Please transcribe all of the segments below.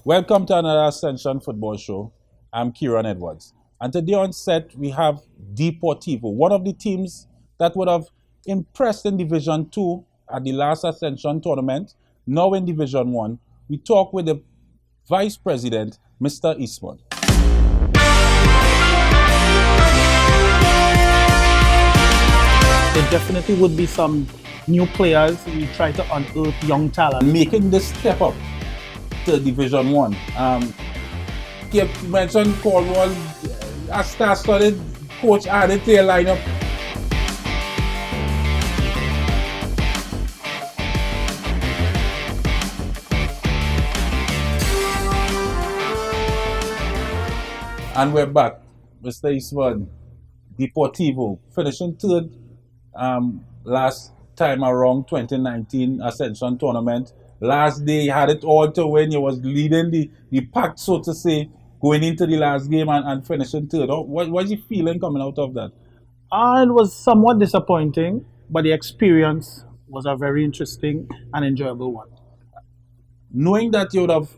Welcome to another Ascension football show. I'm Kieran Edwards. And today on set, we have Deportivo, one of the teams that would have impressed in Division 2 at the last Ascension tournament, now in Division 1. We talk with the Vice President, Mr. Eastman. There definitely would be some new players. We try to unearth young talent. Making this step up to Division 1. You mentioned Cornwall, a star-studded coach added to your lineup. And we're back, Mr. Eastman. Deportivo, finishing third last time around 2019 Ascension tournament. Last day, you had it all to win. You was leading the pack, so to say, going into the last game and finishing third. What was you feeling coming out of that? It was somewhat disappointing, but the experience was a very interesting and enjoyable one. Knowing that you would have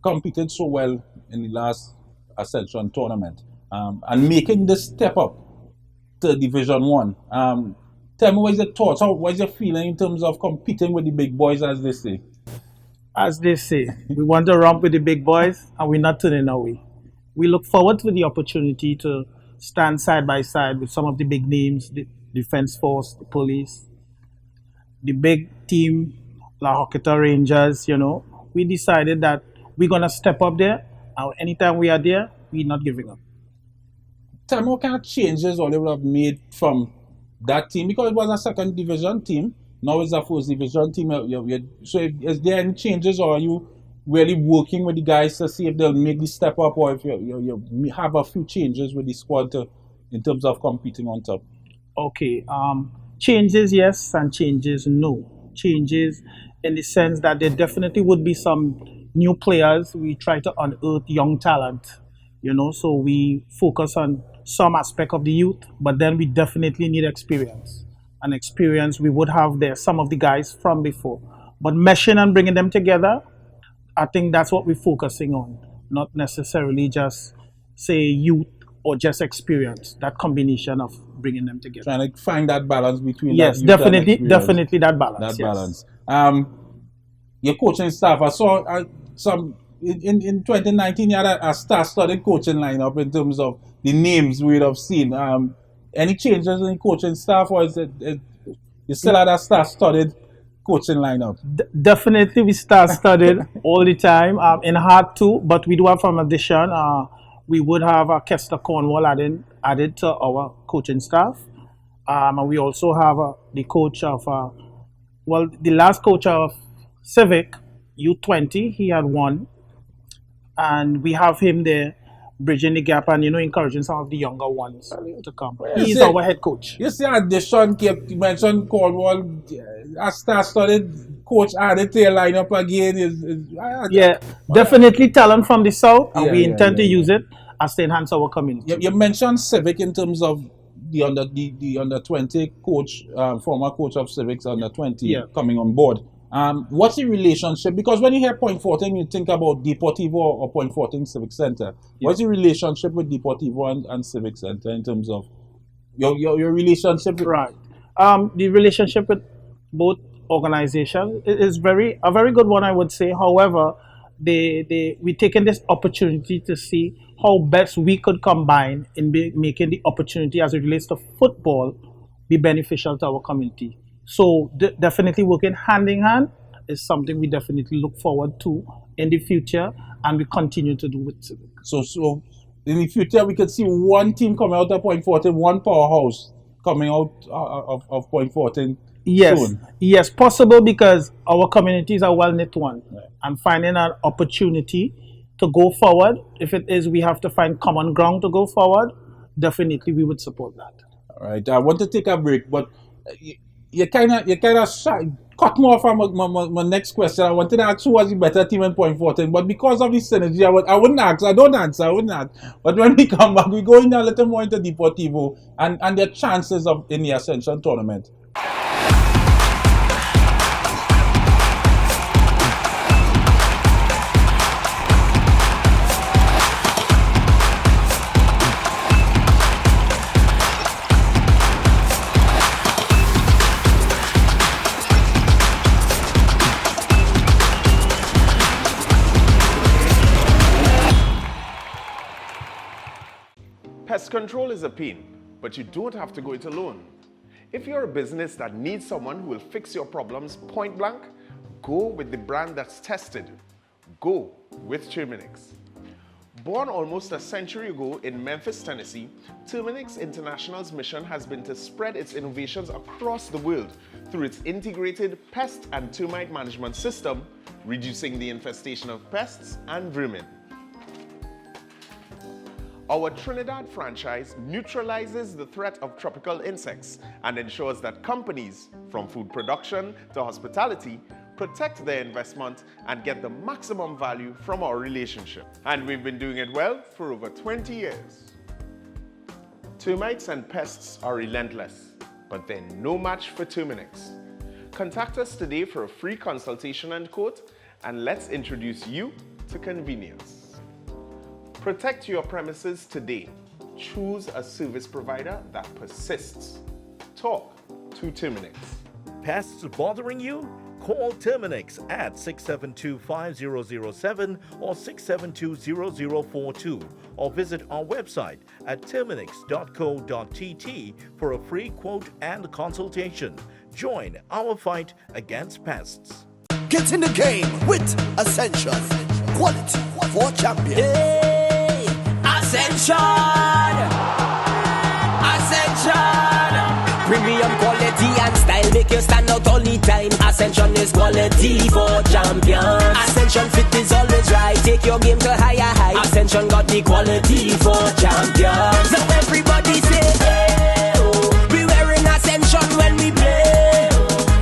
competed so well in the last Ascension tournament and making this step up to Division 1, tell me, what is your thoughts? What is your feeling in terms of competing with the big boys, as they say? As they say, we want to romp with the big boys and we're not turning away. We look forward to the opportunity to stand side by side with some of the big names, the Defence Force, the police, the big team, La Hocketa Rangers, We decided that we're going to step up there, and anytime we are there, we're not giving up. Tell me what kind of changes all you would have made from that team, because it was a second division team. Now it's a first division team. So is there any changes, or are you really working with the guys to see if they'll make the step up, or if you have a few changes with the squad in terms of competing on top? Okay. Changes, yes, and changes, no. Changes in the sense that there definitely would be some new players. We try to unearth young talent, so we focus on some aspect of the youth, but then we definitely need experience. And experience we would have there, some of the guys from before. But meshing and bringing them together, I think that's what we're focusing on. Not necessarily just, say, youth or just experience. That combination of bringing them together. Trying to find that balance between yes, that youth definitely that balance. That balance. Your coaching staff, I saw some in 2019 you had a star-studded coaching lineup in terms of the names we would have seen. Any changes in the coaching staff, or is it you still had a star-studded coaching lineup? Definitely we star-studded all the time. In hard too, but we do have some addition. We would have Kester Cornwall added to our coaching staff. And we also have the coach of, the last coach of Civic, U20, he had won. And we have him there bridging the gap and, encouraging some of the younger ones to come. He's our head coach. You see addition, you mentioned Cornwall, a star-studded coach added to your lineup again. Definitely talent from the south, and we intend to use it as to enhance our community. You mentioned Civic in terms of the under 20 coach, former coach of Civic's under 20 coming on board. What's the relationship? Because when you hear Point 14, you think about Deportivo or Point 14 Civic Center. What's the relationship with Deportivo and Civic Center in terms of your relationship? Right. The relationship with both organizations is a very good one, I would say. However, we taken this opportunity to see how best we could combine in making the opportunity as it relates to football be beneficial to our community. So definitely working hand in hand is something we definitely look forward to in the future, and we continue to do with Civic. So in the future, we could see one team coming out of Point 14, one powerhouse coming out of Point 14 soon. Yes, possible, because our communities are well-knit one. Right. And finding an opportunity to go forward, if it is we have to find common ground to go forward, definitely we would support that. All right, I want to take a break, but you kind of cut me off from my next question. I wanted to ask who was the better team in Point 14, but because of the synergy, I wouldn't ask. I wouldn't ask. But when we come back, we go in a little more into Deportivo and their chances in the Ascension tournament. Pest control is a pain, but you don't have to go it alone. If you're a business that needs someone who will fix your problems point blank, go with the brand that's tested. Go with Terminix. Born almost a century ago in Memphis, Tennessee, Terminix International's mission has been to spread its innovations across the world through its integrated pest and termite management system, reducing the infestation of pests and vermin. Our Trinidad franchise neutralizes the threat of tropical insects and ensures that companies, from food production to hospitality, protect their investment and get the maximum value from our relationship. And we've been doing it well for over 20 years. Termites and pests are relentless, but they're no match for Terminix. Contact us today for a free consultation and quote, and let's introduce you to convenience. Protect your premises today. Choose a service provider that persists. Talk to Terminix. Pests bothering you? Call Terminix at 672-5007 or 672-0042 or visit our website at terminix.co.tt for a free quote and consultation. Join our fight against pests. Get in the game with Ascension. Quality for champions. Hey, Ascension! Ascension! Premium quality and style make you stand out all the time. Ascension is quality for champions. Ascension fit is always right. Take your game to higher heights. Ascension got the quality for champions. Now everybody say, hey, oh, we wearing Ascension when we play.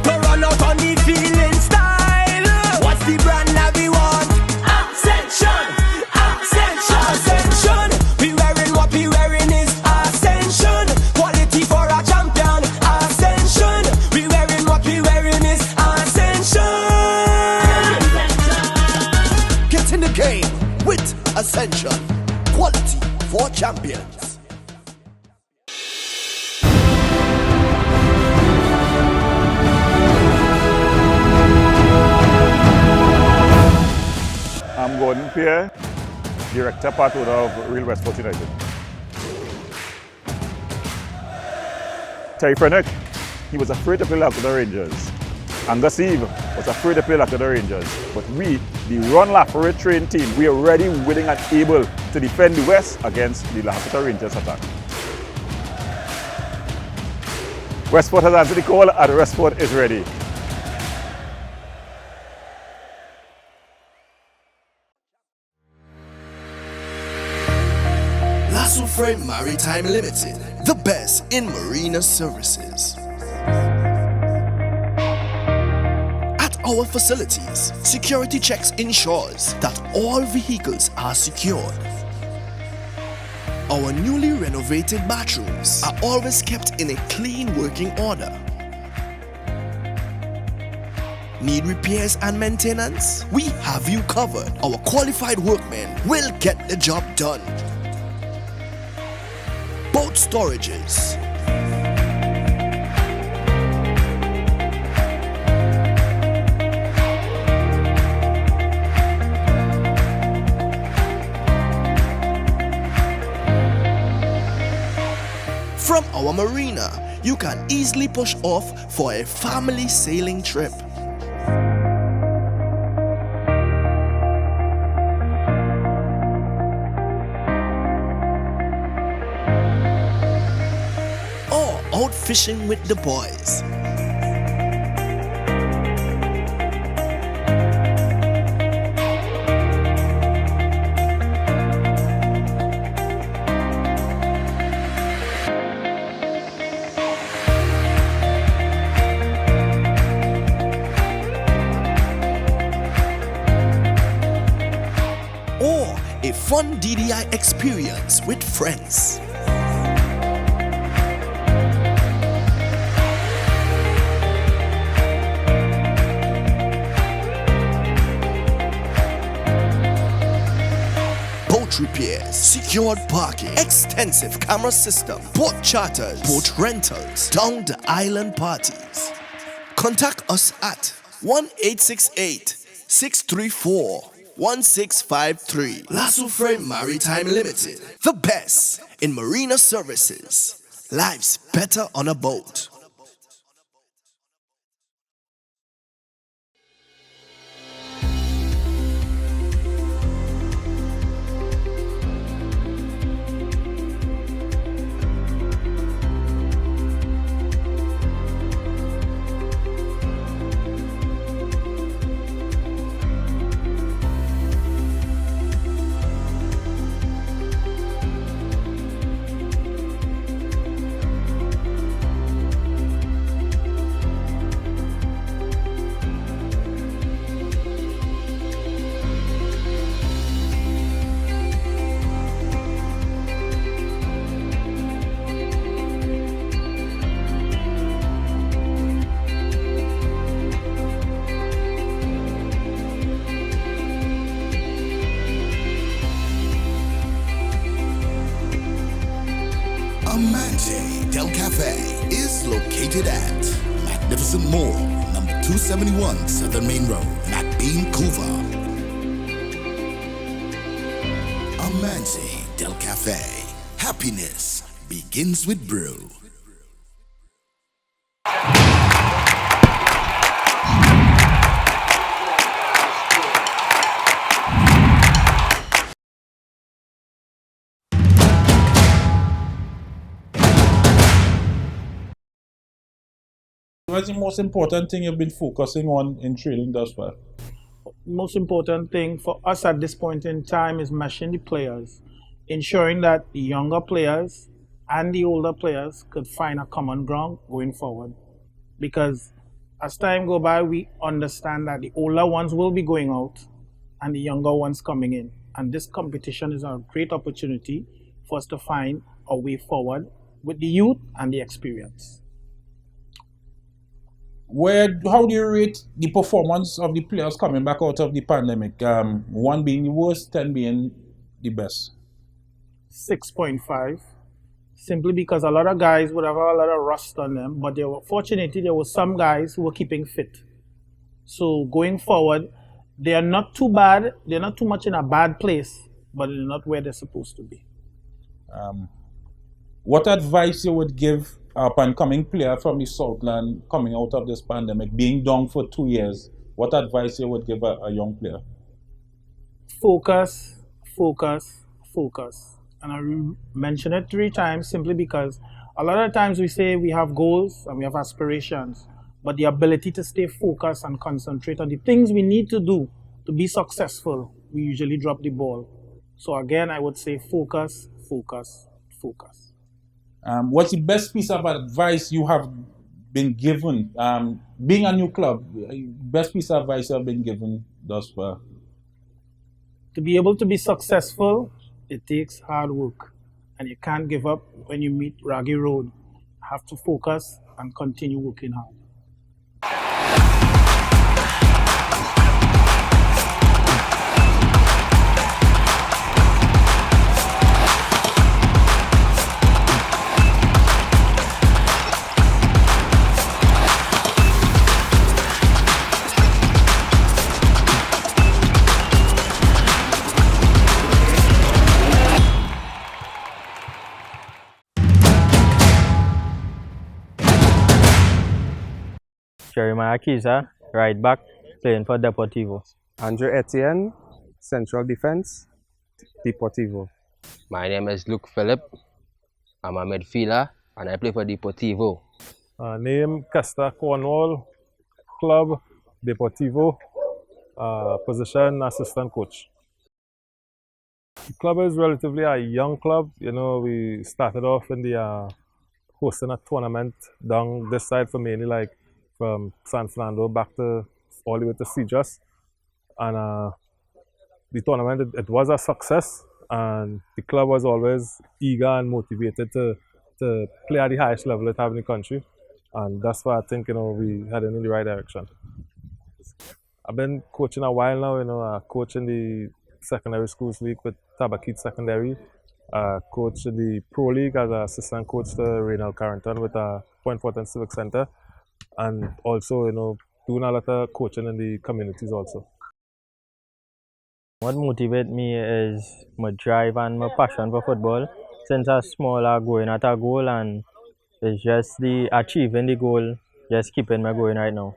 To run out on the field in style. What's the brand that we want? Ascension! Ascension! Ascension! We wearing what we wearing is Ascension. Quality for a champion. Ascension! We wearing what we wearing is Ascension. Get in the game with Ascension. Quality for champions. I'm Gordon Pierre, Director Part Owner of Real Westport United. Terry Frennick, he was afraid to play after the Rangers. Angus Eve was afraid to play after the Rangers. But we, the Ron Lafayette trained team, we are ready, willing and able to defend the West against the Lafayette Rangers attack. Westport has answered the call and Westport is ready. Lasso Frame Maritime Limited, the best in marina services. At our facilities, security checks ensures that all vehicles are secured. Our newly renovated bathrooms are always kept in a clean working order. Need repairs and maintenance? We have you covered. Our qualified workmen will get the job done. Boat storages. From our marina, you can easily push off for a family sailing trip. Or out fishing with the boys. Or a fun DDI experience with friends. Boat repairs, secured parking, extensive camera system, boat charters, boat rentals, down the island parties. Contact us at 1-868-634 1653. Lasso Frame Maritime Limited. The best in marina services. Life's better on a boat. Amante Del Cafe is located at Magnificent Mall, number 271 Southern Main Road, McBean, Couva. Amante Del Cafe. Happiness begins with brew. What's the most important thing you've been focusing on in training thus far? Most important thing for us at this point in time is meshing the players, ensuring that the younger players and the older players could find a common ground going forward. Because as time go by, we understand that the older ones will be going out and the younger ones coming in. And this competition is a great opportunity for us to find a way forward with the youth and the experience. How do you rate the performance of the players coming back out of the pandemic? 1 being the worst, 10 being the best. 6.5, simply because a lot of guys would have a lot of rust on them, but fortunately there were some guys who were keeping fit. So going forward, they are not too bad, they're not too much in a bad place, but they're not where they're supposed to be. What advice you would give up and coming player from the Southland coming out of this pandemic, being down for 2 years? What advice you would give a young player? Focus, focus, focus. And I mention it 3 times simply because a lot of times we say we have goals and we have aspirations, but the ability to stay focused and concentrate on the things we need to do to be successful, we usually drop the ball. So again, I would say focus, focus, focus. What's the best piece of advice you have been given? Being a new club, best piece of advice you have been given thus far? To be able to be successful, it takes hard work. And you can't give up when you meet Raggy Road. You have to focus and continue working hard. Jeremiah Kiza, right back, playing for Deportivo. Andre Etienne, Central Defense, Deportivo. My name is Luke Phillip. I'm a midfielder and I play for Deportivo. Name Casta Cornwall, Club Deportivo, position assistant coach. The club is relatively a young club. You know, we started off in the hosting a tournament down this side for mainly like from San Fernando back to all the way to Cedros. And the tournament, it was a success, and the club was always eager and motivated to play at the highest level it have in the country. And that's why I think, you know, we heading in the right direction. I've been coaching a while now, you know, I coach in the secondary schools league with Tabakit Secondary. Coach in the Pro League as an assistant coach to Raynald Carrington with Point Fortin Civic Center. And also, you know, doing a lot of coaching in the communities also. What motivates me is my drive and my passion for football. Since I was small, I going at a goal, and it's just the achieving the goal, just keeping me going right now.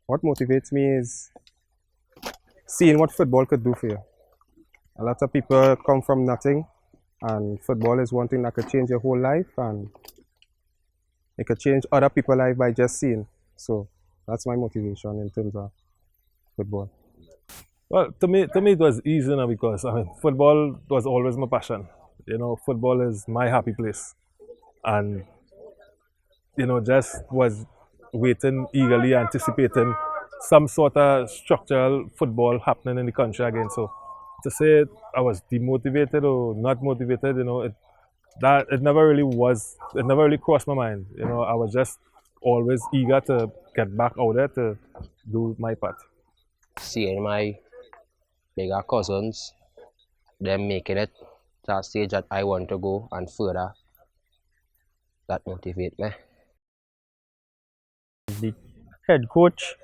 What motivates me is seeing what football could do for you. A lot of people come from nothing, and football is one thing that could change your whole life, and it could change other people's life by just seeing. So that's my motivation in terms of football. Well, to me it was easy now because football was always my passion. Football is my happy place, and just was waiting eagerly, anticipating some sort of structural football happening in the country again. So to say I was demotivated or not motivated, it never really crossed my mind. I was just always eager to get back out there to do my part. Seeing my bigger cousins, them making it to a stage that I want to go and further, that motivates me. The head coach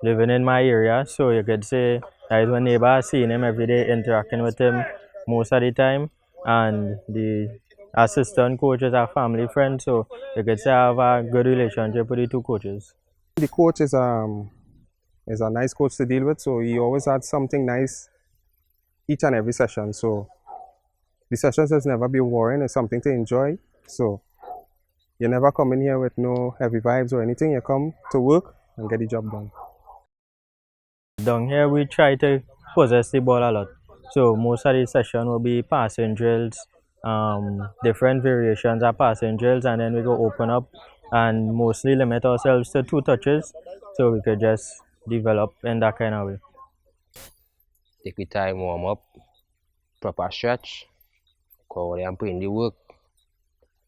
living in my area, so you could say I was my neighbor, seeing him every day, interacting with him most of the time, and the assistant coach is a family friend, so you could say I have a good relationship with the two coaches. The coach is a nice coach to deal with, so he always had something nice each and every session. So the sessions has never been boring, it's something to enjoy. So you never come in here with no heavy vibes or anything, you come to work and get the job done. Down here we try to possess the ball a lot. So most of the session will be passing drills, different variations of passing drills, and then we go open up and mostly limit ourselves to 2 touches so we could just develop in that kind of way. Take the time, warm up, proper stretch, go there and put in the work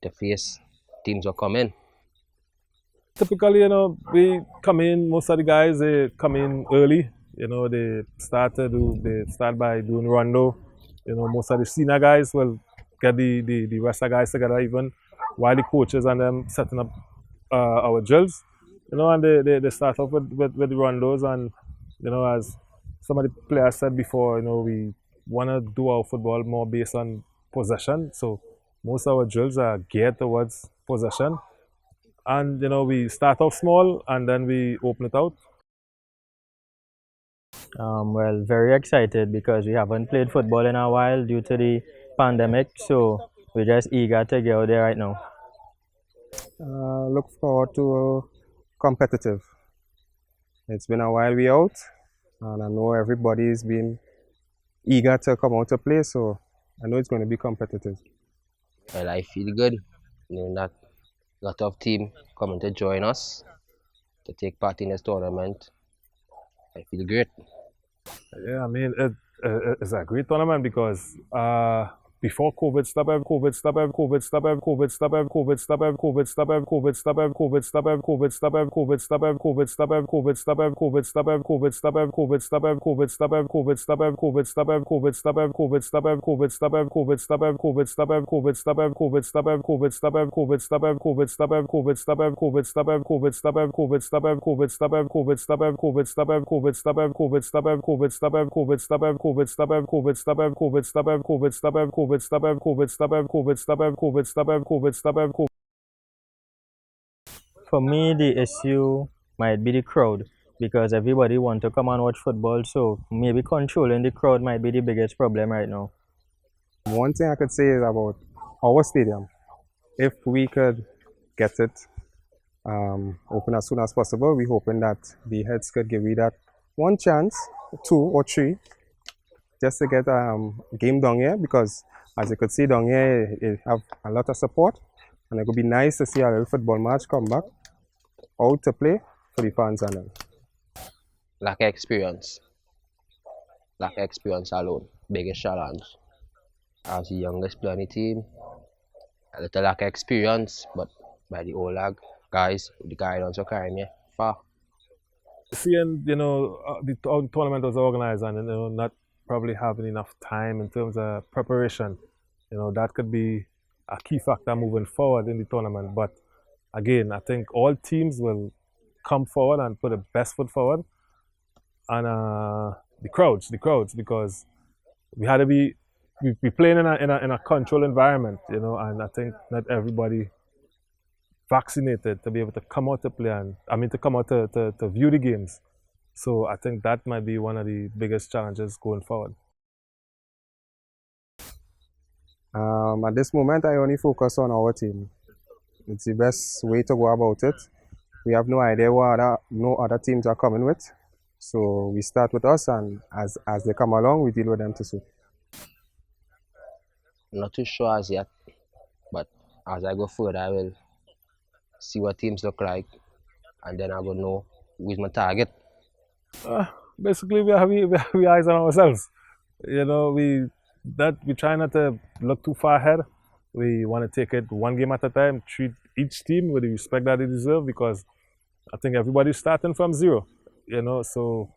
to face teams that come in. Typically, we come in, most of the guys, they come in early. They start by doing rondo. Most of the senior guys will get the rest of the guys together even while the coaches and them setting up our drills. And they start off with the rondos, and as some of the players said before, we want to do our football more based on possession. So most of our drills are geared towards possession. And we start off small and then we open it out. Well, very excited because we haven't played football in a while due to the pandemic, so we're just eager to get out there right now. Look forward to competitive. It's been a while we out, and I know everybody's been eager to come out to play, so I know it's going to be competitive. Well, I feel good knowing that a lot of teams coming to join us to take part in this tournament. I feel great. Yeah, it's a great tournament because before COVID stop, For me, the issue might be the crowd because everybody want to come and watch football, so maybe controlling the crowd might be the biggest problem right now. One thing I could say is about our stadium. If we could get it open as soon as possible, we're hoping that the heads could give me that one chance, 2 or 3, just to get a game down here, because as you could see down here, it have a lot of support, and it would be nice to see a little football match come back out to play for the fans and them. Lack of experience. Lack of experience alone. Biggest challenge. As the youngest player on the team, a little lack of experience, but by the older guys, the guidance will carry me far. Seeing, the tournament was organized and not probably having enough time in terms of preparation, that could be a key factor moving forward in the tournament. But again, I think all teams will come forward and put the best foot forward, and the crowds, because we had to be playing in a controlled environment, you know, and I think not everybody vaccinated to be able to come out to play to come out to view the games. So I think that might be one of the biggest challenges going forward. At this moment, I only focus on our team. It's the best way to go about it. We have no idea what no other teams are coming with. So we start with us, and as they come along, we deal with them to suit. Not too sure as yet, but as I go further, I will see what teams look like, and then I will know who's my target. Basically, we have eyes on ourselves. You know, we try not to look too far ahead. We want to take it one game at a time, treat each team with the respect that they deserve, because I think everybody's starting from zero. You know, so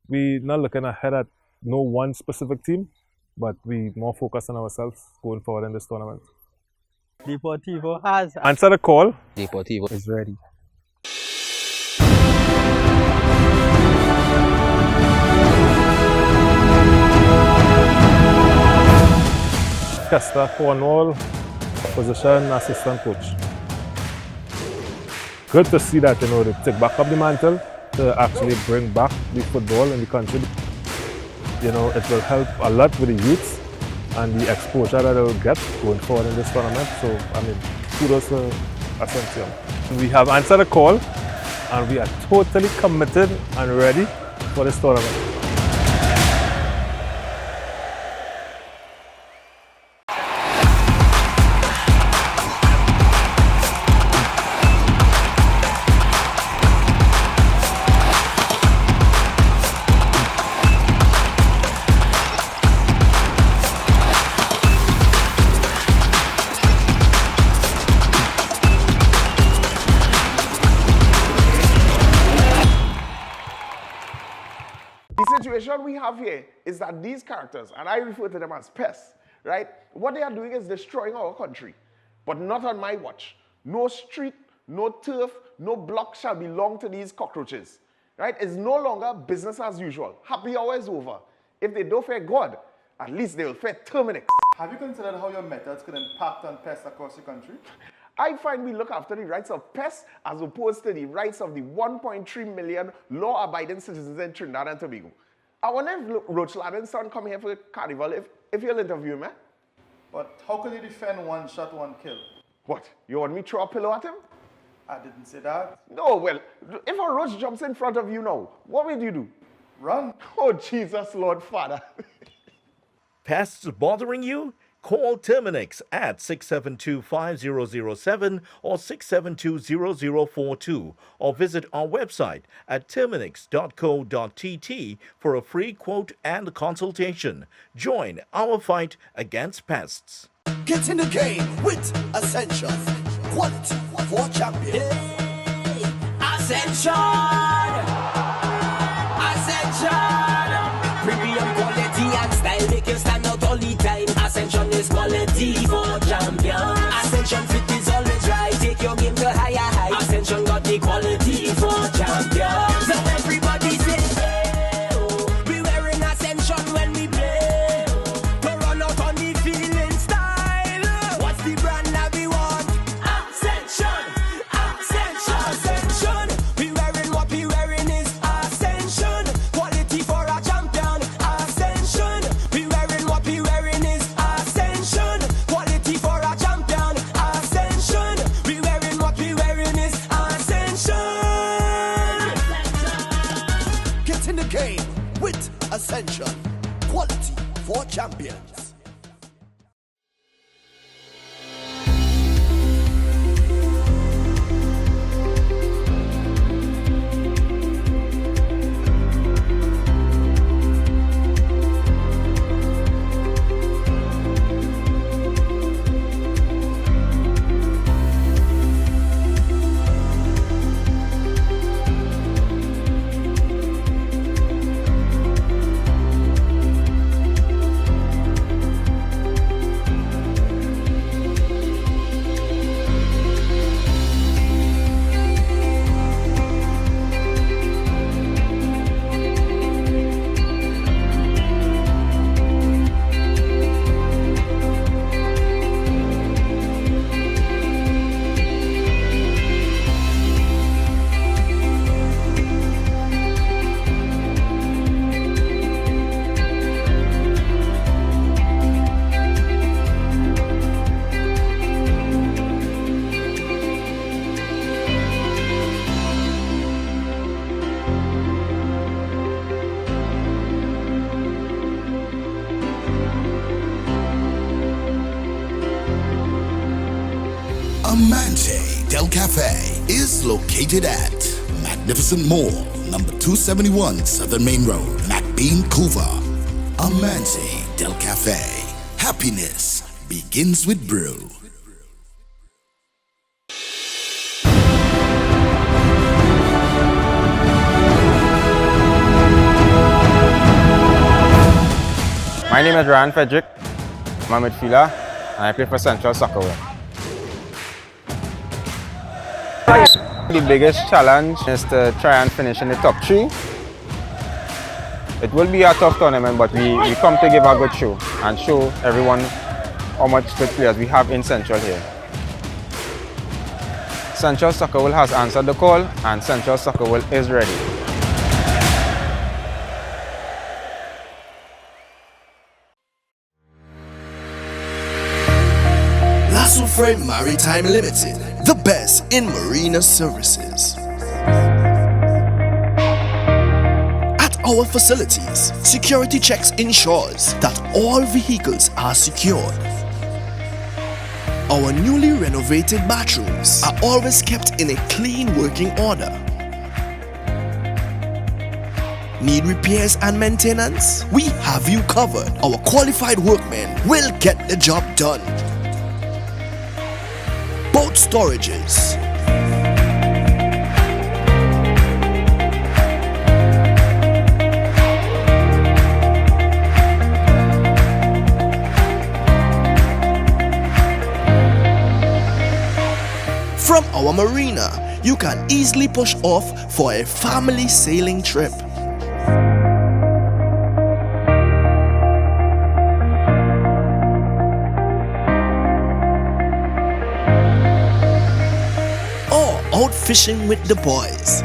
we're not looking ahead at no one specific team, but we more focused on ourselves going forward in this tournament. Deportivo has answered the call. Deportivo is ready. Kester Cornwall, position assistant coach. Good to see that, you know, they take back up the mantle to actually bring back the football in the country. You know, it will help a lot with the youths and the exposure that they will get going forward in this tournament. So, I mean, kudos to Ascension. We have answered the call, and we are totally committed and ready for this tournament. The situation we have here is that these characters, and I refer to them as pests, right? What they are doing is destroying our country, but not on my watch. No street, no turf, no block shall belong to these cockroaches, right? It's no longer business as usual. Happy hour is over. If they don't fear God, at least they will fear Terminix. Have you considered how your methods could impact on pests across the country? I find we look after the rights of pests as opposed to the rights of the 1.3 million law-abiding citizens in Trinidad and Tobago. I wonder if Roach Ladden's son come here for the carnival, if you'll interview him, eh? But how can you defend one shot, one kill? What? You want me to throw a pillow at him? I didn't say that. No, well, if a roach jumps in front of you now, what will you do? Run. Oh, Jesus, Lord Father. Pests bothering you? Call Terminix at 672-5007 or 672-0042 or visit our website at terminix.co.tt for a free quote and consultation. Join our fight against pests. Get in the game with Ascension. Quality for champions. Ascension! Ascension! Premium quality and style make you stand out all the time. Ascension is quality for champions. Ascension fit is always right. Take your game to higher heights. Ascension got the quality for champions. So everybody say, hey, oh. We wearing Ascension when we play. To run out on the field in style. What's the brand that we want? Ascension, Ascension, Ascension. We wearing what we wearing is Ascension. Quality for a champion. Ascension. We wearing what we wearing is Ascension. Quality for a champion. Ascension. We wearing what we wearing is Ascension. Get in the game with Ascension. Quality for champions. Amante Del Cafe is located at Magnificent Mall, number 271 Southern Main Road, McBean, Couva. Amante Del Cafe. Happiness begins with brew. My name is Ryan Frederick. I'm a midfielder and I play for Central Soccer. The biggest challenge is to try and finish in the top 3. It will be a tough tournament, but we come to give a good show and show everyone how much good players we have in Central here. Central Soccer has answered the call and Central Soccer is ready. Lasso Frame Maritime Limited, the best in marina services. At our facilities, security checks ensures that all vehicles are secured. Our newly renovated bathrooms are always kept in a clean working order. Need repairs and maintenance? We have you covered. Our qualified workmen will get the job done. Boat storages, from our marina, you can easily push off for a family sailing trip. Out fishing with the boys.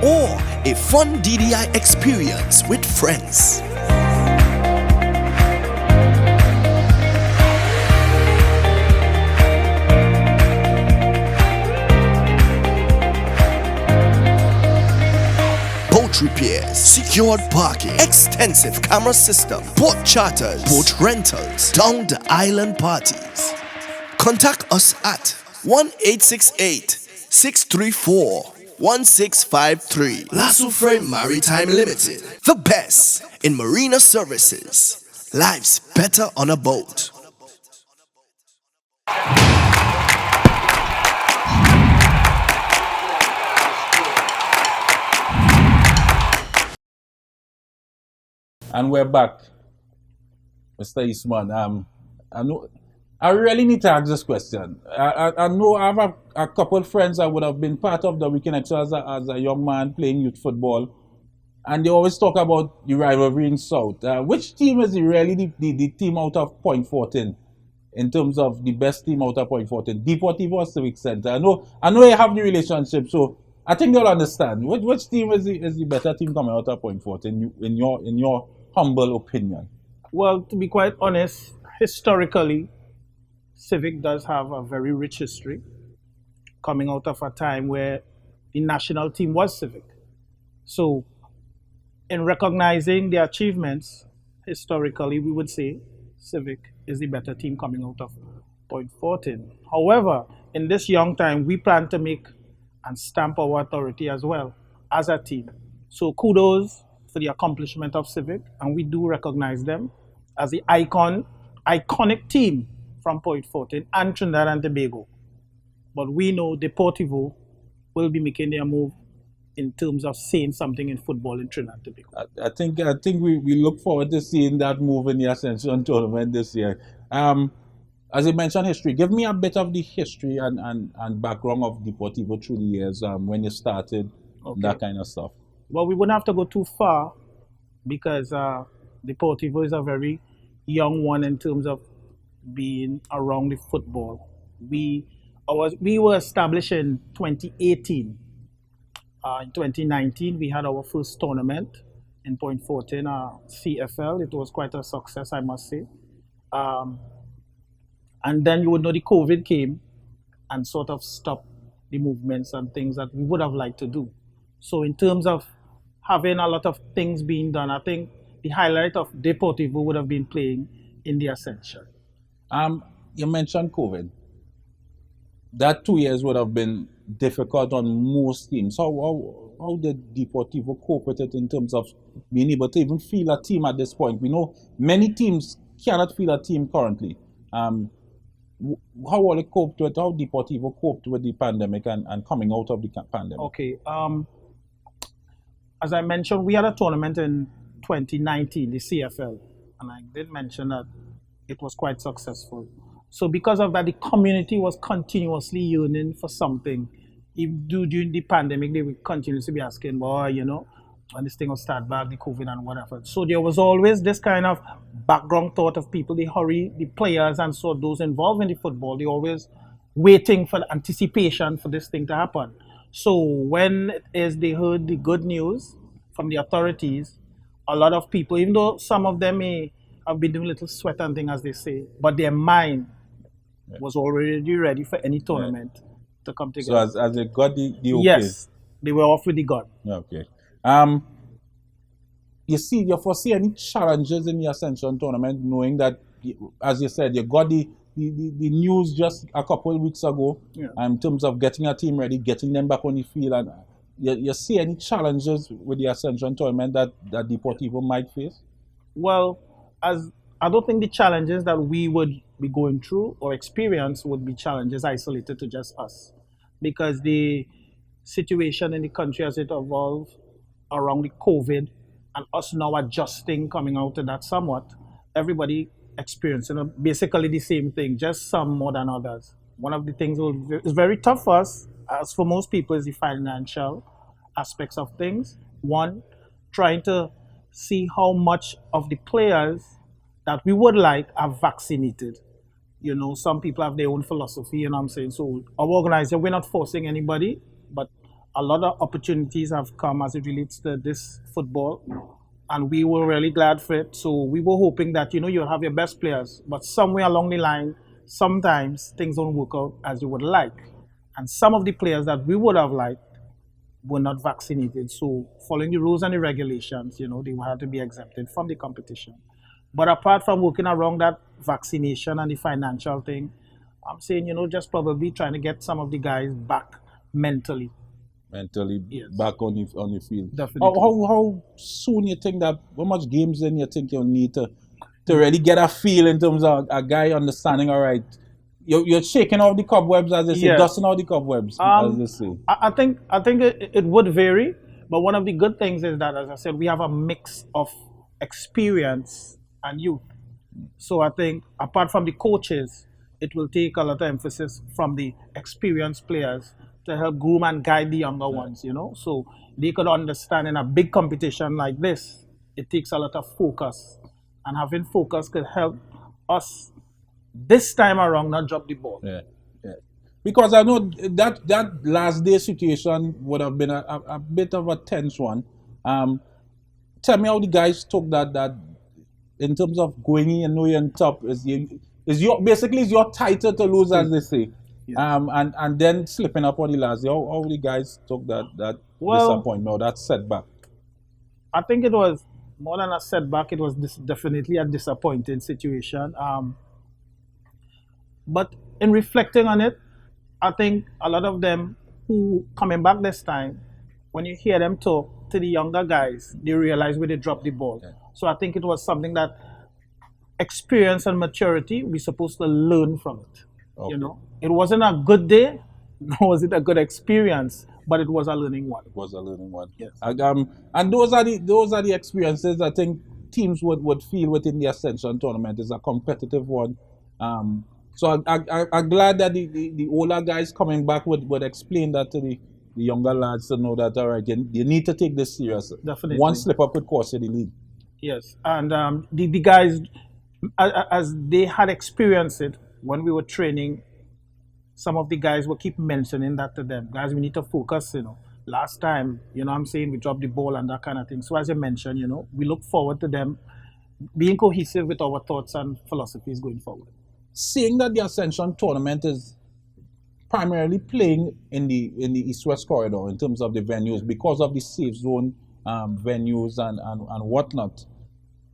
Or a fun DDI experience with friends. Repairs, secured parking, extensive camera system, boat charters, boat rentals, down the island parties. Contact us at 1-868-634-1653. Lasso Frame Maritime Limited, the best in marina services. Life's better on a boat. And we're back, Mr. Eastman. I really need to ask this question. I know I have a couple of friends that would have been part of the Weekend Extra as a young man playing youth football, and they always talk about the rivalry in South. Which team is really the team out of Point 14 in terms of the best team out of Point 14? Deportivo or Civic Center? I know you have the relationship, so I think they'll understand. Which team is the better team coming out of Point 14 in your humble opinion? Well, to be quite honest, historically, Civic does have a very rich history, coming out of a time where the national team was Civic. So, in recognizing the achievements, historically, we would say Civic is the better team coming out of Point 14. However, in this young time, we plan to make and stamp our authority as well as a team. So kudos for the accomplishment of Civic, and we do recognize them as the iconic team from Point 14 and Trinidad and Tobago. But we know Deportivo will be making their move in terms of saying something in football in Trinidad and Tobago. I think we look forward to seeing that move in the Ascension tournament this year. As you mentioned history, give me a bit of the history and background of Deportivo through the years, when you started, that kind of stuff. Well, we wouldn't have to go too far because Deportivo is a very young one in terms of being around the football. We were established in 2018. In 2019, we had our first tournament. in Point Fortin, CFL. It was quite a success, I must say. And then you would know the COVID came and sort of stopped the movements and things that we would have liked to do. So in terms of having a lot of things being done, I think the highlight of Deportivo would have been playing in the Ascension. You mentioned COVID. That 2 years would have been difficult on most teams. How did Deportivo cope with it in terms of being able to even feel a team at this point? We know many teams cannot feel a team currently. How will it cope with? How Deportivo coped with the pandemic and coming out of the pandemic? Okay. As I mentioned, we had a tournament in 2019, the CFL, and I did mention that it was quite successful. So because of that, the community was continuously yearning for something. Even during the pandemic, they would continuously be asking, boy, you know, when this thing will start back, the COVID and whatever. So there was always this kind of background thought of people, they hurry, the players and so those involved in the football, they always waiting for the anticipation for this thing to happen. So when they heard the good news from the authorities, a lot of people, even though some of them may have been doing a little sweat and thing, as they say, but their mind was already ready for any tournament to come together. So as they got the okay. Yes, they were off with the gun. Okay. You foresee any challenges in the Ascension tournament, knowing that, as you said, you got the news just a couple of weeks ago in terms of getting a team ready, getting them back on the field, and you see any challenges with the Ascension tournament that Deportivo might face? Well, I don't think the challenges that we would be going through or experience would be challenges isolated to just us, because the situation in the country as it evolved around the COVID and us now adjusting, coming out of that somewhat, everybody experiencing basically the same thing, just some more than others. One of the things that is very tough for us, as for most people, is the financial aspects of things. One, trying to see how much of the players that we would like are vaccinated. You know, some people have their own philosophy, you know what I'm saying? So our organizer, we're not forcing anybody, but a lot of opportunities have come as it relates to this football, and we were really glad for it. So we were hoping that, you know, you'll have your best players, but somewhere along the line, sometimes things don't work out as you would like. And some of the players that we would have liked were not vaccinated. So following the rules and the regulations, you know, they had to be exempted from the competition. But apart from working around that vaccination and the financial thing, I'm saying, you know, just probably trying to get some of the guys back mentally. Back on the field. Definitely. How soon you think that, how much games then you think you'll need to really get a feel in terms of a guy understanding, all right, you're shaking off the cobwebs, as they say, dusting off the cobwebs, as they say. I think it would vary, but one of the good things is that, as I said, we have a mix of experience and youth. So I think, apart from the coaches, it will take a lot of emphasis from the experienced players to help groom and guide the younger ones, you know, so they could understand in a big competition like this, it takes a lot of focus, and having focus could help us this time around not drop the ball. Because I know that last day situation would have been a bit of a tense one. Tell me how the guys took that in terms of going in and knowing on top is your title to lose, as they say. And then slipping up on the last day. How the guys took that disappointment or that setback? I think it was more than a setback. It was definitely a disappointing situation. But in reflecting on it, I think a lot of them who coming back this time, when you hear them talk to the younger guys, they realize where they dropped the ball. So I think it was something that experience and maturity, we're supposed to learn from it. You know, it wasn't a good day, nor was it a good experience, but it was a learning one. It was a learning one. Yes. And those are the experiences I think teams would feel within the Ascension tournament. Is a competitive one. So I'm glad that the older guys coming back would explain that to the younger lads to know that, all right, you need to take this serious. Definitely. One slip up could cost you the league. Yes, and the guys, as they had experienced it when we were training, some of the guys will keep mentioning that to them. Guys, we need to focus, you know. last time, you know what I'm saying, we dropped the ball and that kind of thing. So as you mentioned, you know, we look forward to them being cohesive with our thoughts and philosophies going forward. Seeing that the Ascension tournament is primarily playing in the East-West corridor in terms of the venues because of the safe zone venues and whatnot,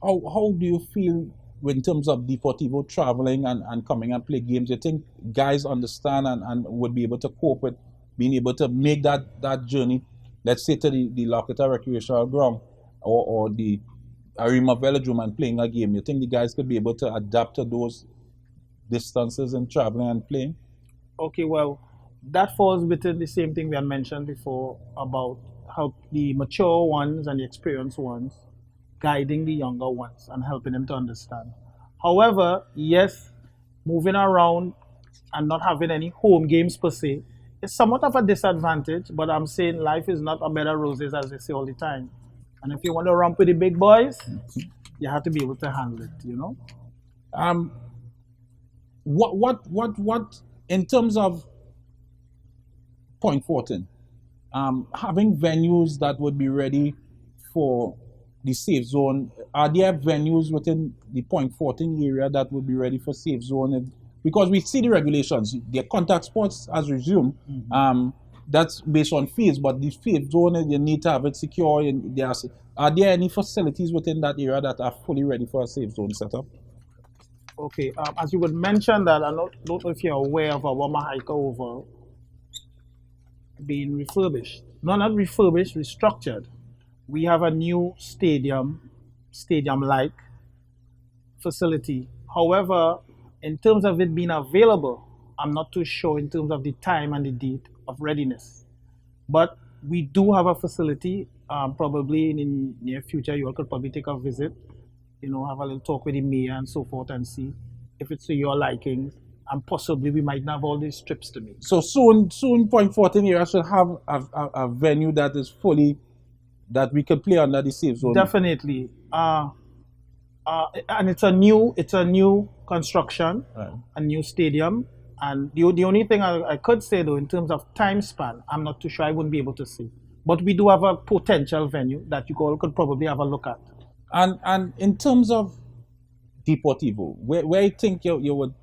how do you feel in terms of Deportivo traveling and coming and play games? You think guys understand and would be able to cope with being able to make that journey, let's say to the Locketa Recreational Ground or the Arima Velodrome and playing a game? You think the guys could be able to adapt to those distances and traveling and playing? Okay, well, that falls within the same thing we had mentioned before about how the mature ones and the experienced ones guiding the younger ones and helping them to understand. However, yes, moving around and not having any home games per se is somewhat of a disadvantage, but I'm saying life is not a bed of roses, as they say all the time. And if you want to romp with the big boys, you have to be able to handle it, you know? What in terms of Point Fortin, having venues that would be ready for the safe zone, are there venues within the Point Fortin area that would be ready for safe zone? Because we see the regulations, the contact sports has resumed. That's based on fees, but the safe zone, you need to have it secure. And are there any facilities within that area that are fully ready for a safe zone setup? Okay, as you would mention that, I don't know if you're aware of our Mahaika Oval being refurbished. No, not refurbished, restructured. We have a new stadium-like facility. However, in terms of it being available, I'm not too sure in terms of the time and the date of readiness. But we do have a facility, probably in the near future, you all could probably take a visit, you know, have a little talk with the mayor and so forth and see if it's to your liking, and possibly we might not have all these trips to make. So soon Point Fortin area should have a venue that is fully, that we can play under the safe zone. Definitely. And it's a new construction, right. A new stadium. And the only thing I could say though, in terms of time span, I'm not too sure, I wouldn't be able to say. But we do have a potential venue that you all could probably have a look at. And in terms of Deportivo, where you think you would,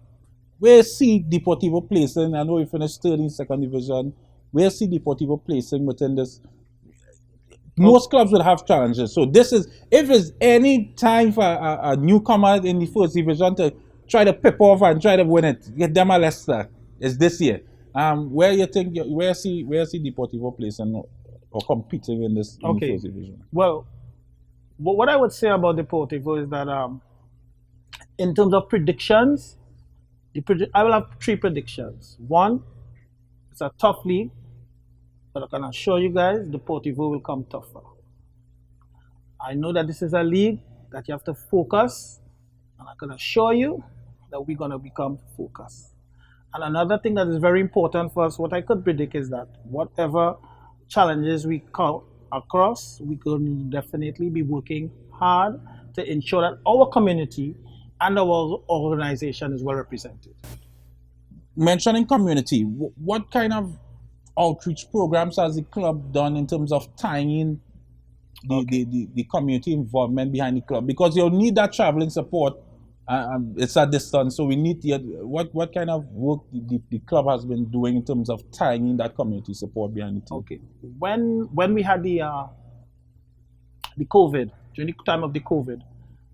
where see Deportivo placing? I know you finished third in second division. Where see Deportivo placing within this? Most clubs will have challenges. So this is, if there's any time for a newcomer in the first division to try to pip off and try to win it, get them a Leicester, it's this year. Where you think, where see Deportivo placing or competing in this in the first division? Well, what I would say about Deportivo is that in terms of predictions, I will have 3 predictions. One, it's a tough league, but I can assure you guys, Deportivo will come tougher. I know that this is a league that you have to focus, and I can assure you that we're going to become focused. And another thing that is very important for us, what I could predict is that whatever challenges we come across, we can definitely be working hard to ensure that our community and our organization is well represented. Mentioning community, what kind of outreach programs has the club done in terms of tying in the community involvement behind the club? Because you'll need that traveling support. It's a distance, so we need what kind of work the club has been doing in terms of tying in that community support behind the team? Okay, when we had the COVID, during the time of the COVID,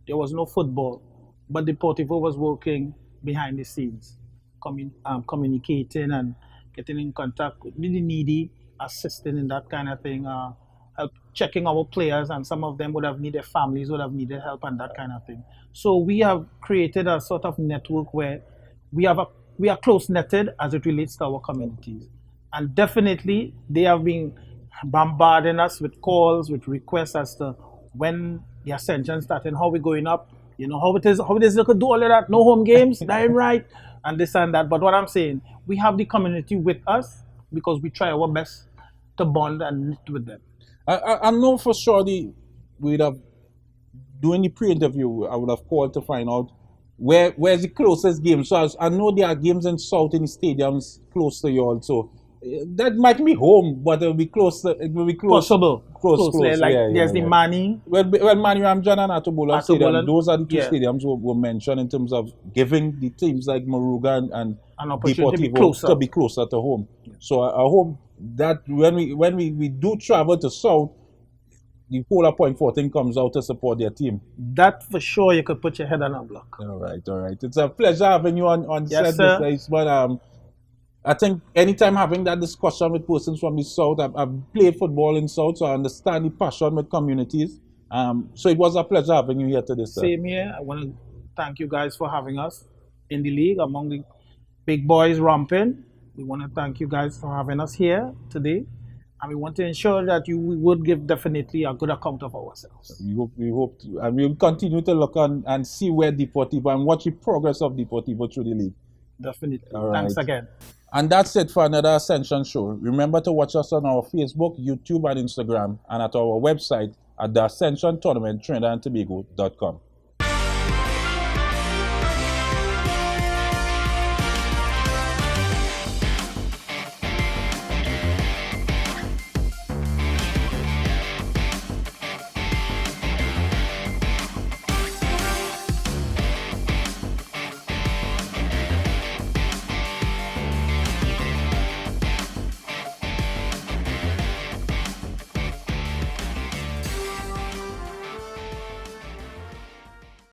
there was no football, but Deportivo was working behind the scenes, communicating and getting in contact with the needy, assisting in that kind of thing, help checking our players, and some of them would have needed, families would have needed help and that kind of thing. So we have created a sort of network where we are close netted as it relates to our communities. And definitely they have been bombarding us with calls, with requests as to when the Ascension starting, how we're going up, you know, how it is you could do all of that, no home games, that ain't right, and this and that. But what I'm saying, we have the community with us because we try our best to bond and knit with them. I know for sure we'd have, doing the pre-interview, I would have called to find out where's the closest game. So I know there are games in South in the stadiums close to you all. So That might be home, but it will be close. It will be close. Possible. Close. Like Yeah, there's the Mani. Well, Manu Ramjan and Atobola Stadium, those are the two yeah. stadiums were mentioned in terms of giving the teams like Moruga and An opportunity Deportivo to be closer to home. So I hope that when we do travel to South, the Polar Point 14 comes out to support their team. That for sure you could put your head on a block. All right. It's a pleasure having you on Yes, set, sir. Mr. Eastman. I think anytime having that discussion with persons from the South, I've played football in South, so I understand the passion with communities. So it was a pleasure having you here today, sir. Same here. I want to thank you guys for having us in the league among the big boys ramping. We want to thank you guys for having us here today. And we want to ensure that we would give definitely a good account of ourselves. We hope to, and we'll continue to look on and see where Deportivo and watch the progress of Deportivo through the league. Definitely. All Thanks right. again. And that's it for another Ascension show. Remember to watch us on our Facebook, YouTube, and Instagram, and at our website at the Ascension Tournament, TrinidadandTobago.com.